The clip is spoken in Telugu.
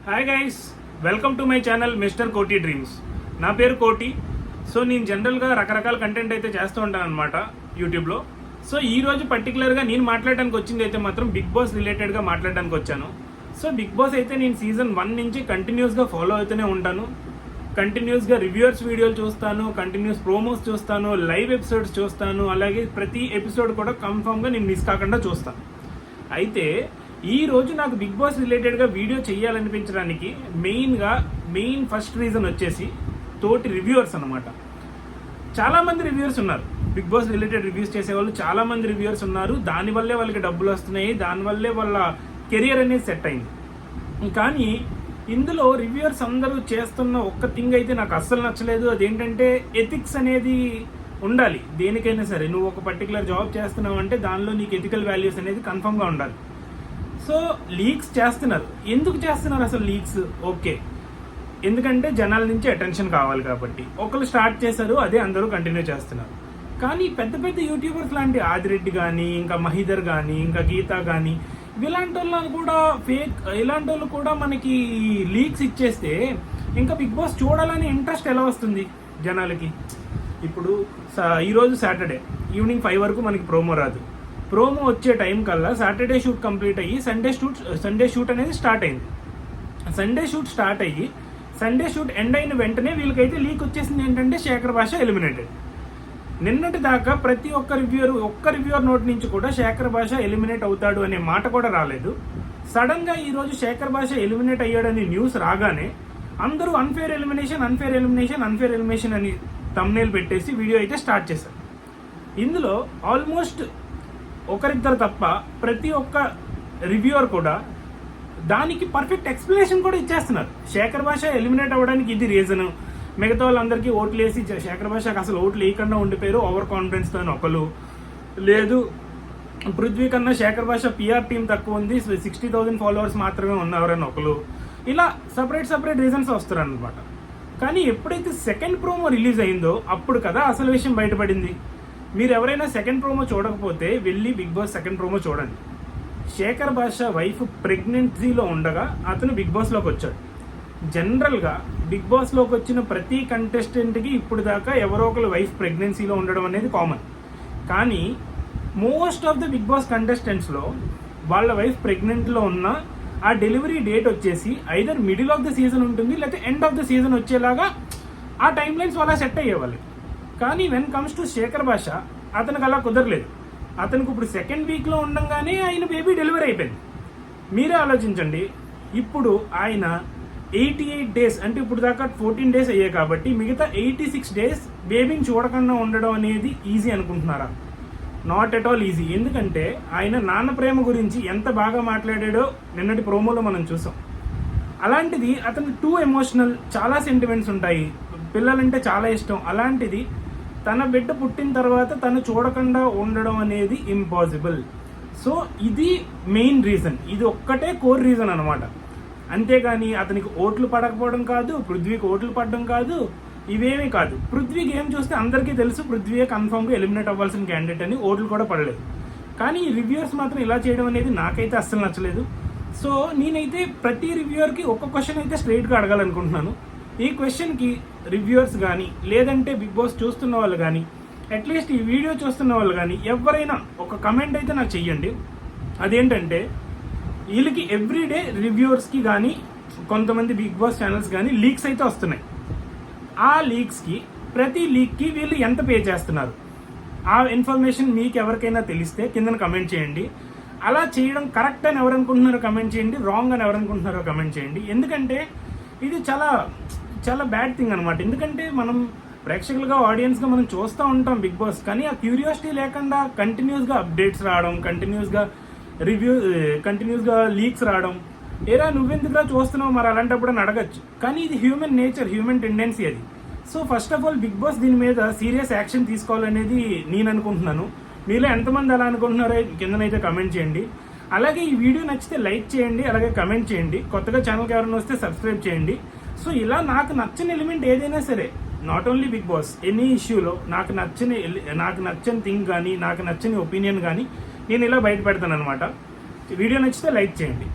Hi guys, welcome to my channel mister కోటి డ్రీమ్స్. నా పేరు కోటి. సో నేను జనరల్గా రకరకాల కంటెంట్ అయితే చేస్తూ ఉంటాను అనమాట యూట్యూబ్లో. సో ఈ రోజు పర్టికులర్గా నేను మాట్లాడడానికి వచ్చింది అయితే మాత్రం బిగ్ బాస్ రిలేటెడ్గా మాట్లాడడానికి వచ్చాను. సో బిగ్ బాస్ అయితే నేను సీజన్ 1 నుంచి కంటిన్యూస్గా ఫాలో అవుతూనే ఉంటాను. కంటిన్యూస్గా రివ్యూవర్స్ వీడియోలు చూస్తాను, కంటిన్యూస్ ప్రోమోస్ చూస్తాను, లైవ్ ఎపిసోడ్స్ చూస్తాను. అలాగే ప్రతి ఎపిసోడ్ కూడా కన్ఫామ్గా నేను మిస్ కాకుండా చూస్తాను. అయితే ఈ రోజు నాకు బిగ్ బాస్ రిలేటెడ్గా వీడియో చేయాలనిపించడానికి మెయిన్ ఫస్ట్ రీజన్ వచ్చేసి తోటి రివ్యూవర్స్ అనమాట. చాలామంది రివ్యూవర్స్ ఉన్నారు, బిగ్ బాస్ రిలేటెడ్ రివ్యూస్ చేసేవాళ్ళు చాలామంది రివ్యూవర్స్ ఉన్నారు. దానివల్లే వాళ్ళకి డబ్బులు వస్తున్నాయి, దానివల్లే వాళ్ళ కెరియర్ అనేది సెట్ అయింది. కానీ ఇందులో రివ్యూవర్స్ అందరూ చేస్తున్న ఒక్క థింగ్ అయితే నాకు అస్సలు నచ్చలేదు. అదేంటంటే ఎథిక్స్ అనేది ఉండాలి. దేనికైనా సరే నువ్వు ఒక పర్టికులర్ జాబ్ చేస్తున్నావు అంటే దానిలో నీకు ఎథికల్ వాల్యూస్ అనేది కన్ఫర్మ్గా ఉండాలి. సో లీక్స్ చేస్తున్నారు. ఎందుకు చేస్తున్నారు అసలు లీక్స్? ఓకే, ఎందుకంటే జనాల నుంచి అటెన్షన్ కావాలి కాబట్టి ఒకరు స్టార్ట్ చేశారు, అదే అందరూ కంటిన్యూ చేస్తున్నారు. కానీ పెద్ద పెద్ద యూట్యూబర్స్ లాంటి ఆదిరెడ్డి కానీ, ఇంకా మహిదర్ కానీ, ఇంకా గీత కానీ, ఇలాంటి వాళ్ళు కూడా ఇలాంటి వాళ్ళు కూడా మనకి లీక్స్ ఇచ్చేస్తే ఇంకా బిగ్ బాస్ చూడాలని ఇంట్రెస్ట్ ఎలా వస్తుంది జనాలకి? ఇప్పుడు ఈరోజు సాటర్డే ఈవినింగ్ 5 వరకు మనకి ప్రోమో రాదు. ప్రోమో వచ్చే టైం కల్లా సాటర్డే షూట్ కంప్లీట్ అయ్యి సండే షూట్ అనేది స్టార్ట్ అయింది. సండే షూట్ ఎండ్ అయిన వెంటనే వీళ్ళకైతే లీక్ వచ్చేసింది ఏంటంటే శేఖర్ భాష ఎలిమినేటెడ్. నిన్నటి దాకా ప్రతి ఒక్క రివ్యూవర్ నోటి నుంచి కూడా శేఖర్ భాష ఎలిమినేట్ అవుతాడు అనే మాట కూడా రాలేదు. సడన్ గా ఈ రోజు శేఖర్ భాష ఎలిమినేట్ అయ్యాడని న్యూస్ రాగానే అందరూ అన్ఫేర్ ఎలిమినేషన్ అని థంబ్నెయిల్ పెట్టేసి వీడియో అయితే స్టార్ట్ చేశారు. ఇందులో ఆల్మోస్ట్ ఒకరిద్దరు తప్ప ప్రతి ఒక్క రివ్యూవర్ కూడా దానికి పర్ఫెక్ట్ ఎక్స్ప్లెనేషన్ కూడా ఇచ్చేస్తున్నారు. శేఖర్ భాష ఎలిమినేట్ అవ్వడానికి ఇది రీజన్, మిగతా వాళ్ళందరికీ ఓట్లు వేసి శేఖర్ భాషకు అసలు ఓట్లు వేయకుండా ఉండిపోయారు ఓవర్ కాన్ఫిడెన్స్తో ఒకరు, లేదు పృథ్వీ కన్నా శేఖర్ భాష పిఆర్ టీం తక్కువ ఉంది, 60,000 ఫాలోవర్స్ మాత్రమే ఉన్నారని ఒకరు, ఇలా సపరేట్ రీజన్స్ వస్తారు అనమాట. కానీ ఎప్పుడైతే సెకండ్ ప్రోమో రిలీజ్ అయిందో అప్పుడు కదా అసలు విషయం బయటపడింది. మీరు ఎవరైనా సెకండ్ ప్రోమో చూడకపోతే వెళ్ళి బిగ్ బాస్ సెకండ్ ప్రోమో చూడండి. శేఖర్ భాష వైఫ్ ప్రెగ్నెన్సీలో ఉండగా అతను బిగ్ బాస్లోకి వచ్చాడు. జనరల్గా బిగ్ బాస్లోకి వచ్చిన ప్రతి కంటెస్టెంట్కి ఇప్పుడు దాకా ఎవరో ఒకరు వైఫ్ ప్రెగ్నెన్సీలో ఉండడం అనేది కామన్. కానీ most of the Bigg Boss కంటెస్టెంట్స్లో వాళ్ళ వైఫ్ ప్రెగ్నెంట్లో ఉన్న ఆ డెలివరీ డేట్ వచ్చేసి either middle of the season ఉంటుంది, లేకపోతే ఎండ్ ఆఫ్ ద సీజన్ వచ్చేలాగా ఆ టైం లైన్స్ వాళ్ళ సెట్ అయ్యేవాళ్ళు. కానీ వెన్ కమ్స్ టు శేఖర్ భాష అతనికి అలా కుదరలేదు. అతనికి ఇప్పుడు సెకండ్ వీక్లో ఉండగానే ఆయన బేబీ డెలివరీ అయిపోయింది. మీరే ఆలోచించండి, ఇప్పుడు ఆయన 88 డేస్ అంటే ఇప్పుడు దాకా 14 డేస్ అయ్యాయి కాబట్టి మిగతా 86 డేస్ బేబీని చూడకుండా ఉండడం అనేది ఈజీ అనుకుంటున్నారా? Not at all easy. ఎందుకంటే ఆయన నాన్న ప్రేమ గురించి ఎంత బాగా మాట్లాడాడో నిన్నటి ప్రోమోలో మనం చూసాం. అలాంటిది అతను టూ ఎమోషనల్, చాలా సెంటిమెంట్స్ ఉంటాయి, పిల్లలంటే చాలా ఇష్టం. అలాంటిది తన బిడ్డ పుట్టిన తర్వాత తను చూడకుండా ఉండడం అనేది ఇంపాసిబుల్. సో ఇది మెయిన్ రీజన్, ఇది ఒక్కటే కోర్ రీజన్ అనమాట. అంతేగాని అతనికి ఓట్లు పడకపోవడం కాదు, పృథ్వీకి ఓట్లు పడడం కాదు, ఇవేమీ కాదు. పృథ్వీ గేమ్ చూస్తే అందరికీ తెలుసు పృథ్వీయే కన్ఫర్మ్గా ఎలిమినేట్ అవ్వాల్సిన క్యాండిడేట్ అని, ఓట్లు కూడా పడలేదు. కానీ ఈ రివ్యూవర్స్ మాత్రం ఇలా చేయడం అనేది నాకైతే అస్సలు నచ్చలేదు. సో నేనైతే ప్రతి రివ్యూవర్కి ఒక క్వశ్చన్ అయితే స్ట్రైట్గా అడగాలనుకుంటున్నాను. ఈ క్వశ్చన్కి రివ్యూవర్స్ కానీ, లేదంటే బిగ్ బాస్ చూస్తున్న వాళ్ళు కానీ, అట్లీస్ట్ ఈ వీడియో చూస్తున్న వాళ్ళు కానీ ఎవరైనా ఒక కమెంట్ అయితే నాకు చెయ్యండి. అదేంటంటే వీళ్ళకి ఎవ్రీడే రివ్యూవర్స్కి కానీ, కొంతమంది బిగ్ బాస్ ఛానల్స్ కానీ లీక్స్ అయితే వస్తున్నాయి. ఆ లీక్స్కి, ప్రతి లీక్కి వీళ్ళు ఎంత పే చేస్తున్నారు? ఆ ఇన్ఫర్మేషన్ మీకు ఎవరికైనా తెలిస్తే కింద కమెంట్ చేయండి. అలా చేయడం కరెక్ట్ అని ఎవరు అనుకుంటున్నారో కమెంట్ చేయండి, రాంగ్ అని ఎవరు అనుకుంటున్నారో కమెంట్ చేయండి. ఎందుకంటే ఇది చాలా బ్యాడ్ థింగ్ అనమాట. ఎందుకంటే మనం ప్రేక్షకులుగా, ఆడియన్స్గా మనం చూస్తూ ఉంటాం బిగ్ బాస్, కానీ ఆ క్యూరియాసిటీ లేకుండా కంటిన్యూస్గా అప్డేట్స్ రావడం, కంటిన్యూస్గా లీక్స్ రావడం, ఏరా నువ్వెందుకులా చూస్తున్నావు మరి అలాంటప్పుడు అని అడగచ్చు. కానీ ఇది హ్యూమన్ నేచర్, హ్యూమన్ టెండెన్సీ అది. So first of all Bigg Boss దీని మీద సీరియస్ యాక్షన్ తీసుకోవాలనేది నేను అనుకుంటున్నాను. మీలో ఎంతమంది అలా అనుకుంటున్నారో కిందనైతే కమెంట్ చేయండి. అలాగే ఈ వీడియో నచ్చితే లైక్ చేయండి, అలాగే కమెంట్ చేయండి. కొత్తగా ఛానల్కి ఎవరైనా వస్తే సబ్స్క్రైబ్ చేయండి. సో ఇలా నాకు నచ్చని ఎలిమెంట్ ఏదైనా సరే, not only Bigg Boss, any ఇష్యూలో నాకు నచ్చని థింగ్ కానీ, నాకు నచ్చని ఒపీనియన్ కానీ నేను ఇలా బయట పెడతాను అనమాట. వీడియో నచ్చితే లైక్ చేయండి.